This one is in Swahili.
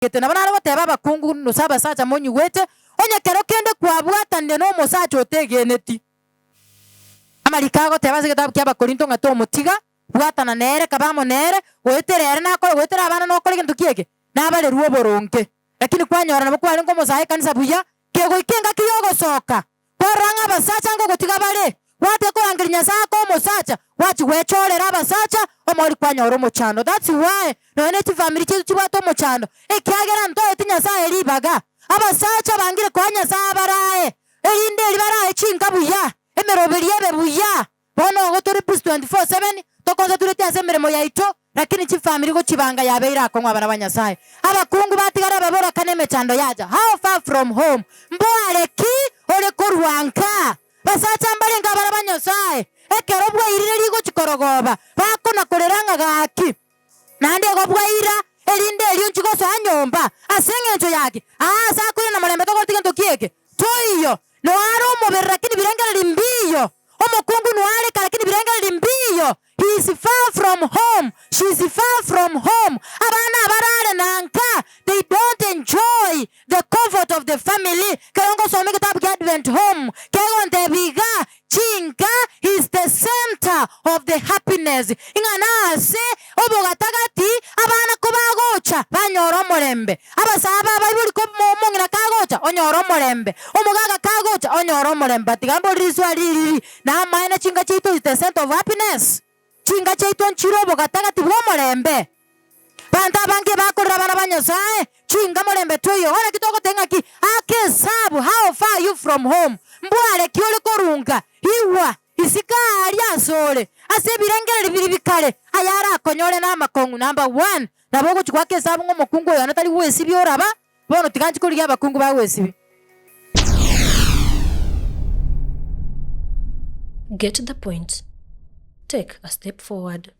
gete nabana bateba abakungu no Sacha monyuwete onye kero kende kwabwatanire no Omosacha otegeneti amarikago tebase getabu kya Bakorinto nga Tomotiga bwatana nere kabamo nere weterere nakore wetera abana no kore kintu kieke nabale ruo boronke lakini kwanyora nabo kwari ngo Mosae kanisa buya kego ikenga kiyogosoka koranga abasacha ngo gotiga bale wate kurangira Nyasae ko Omosacha wachi wechorera abasacha omori kwanyora omochando. That's why no ne family kitu chibato omochando ekyagera nto eti Nyasae libaga abasacha bangire kwa Nyasae barae erinde libarae chinga buya emeroberiebe buya bono gotori plus 24/7 tokonza turete asemeremo yaito lakini chifamily go chibanga yabeira akongwa bana banyasaye abakungu batigara babora kaneme chando yaja how far from home mbwale ki ole korwanka basacha mbale ngabara banyasaye ekero bwairire ligo chikorogoba bakona koreranga gaki nande go bwaira elinde elio nchigoso anyomba asengenzo yake sakure na malembe to tigento kieke toiyo no aro moberra lakini birengera limbiyo omukungu nuale lakini birengera limbiyo. He is far from home. She is far from home. Abana barare nanka. They don't enjoy the comfort of the family. Karongo some kitabu kia Advent home. Karongo biga chinga is the center of the happiness. Ingana se obogatagati abana kubagocha banyoro molembe. Abasaba Bible ko momongira kagocha onyoro molembe. Omugaga kagocha onyoro molembe. Tigambo riswa riri na maana chinga chito is the center of happiness. Chinga chaiton chirobo gatagati bwo molembe banta bange bakorera bana banyasaye chinga molembe toyo ona kitoko tengaki ake sabu how far you from home mbwale kiole korunga hiwa isikari asole ase birengere bibiri bikale ayara akonyole na makongu number 1 nabo chukwa ke sabu ngo mukungu yo natali wesi byoraba bono tikanchi kuri abakungu ba wesi. Get the point. Take a step forward.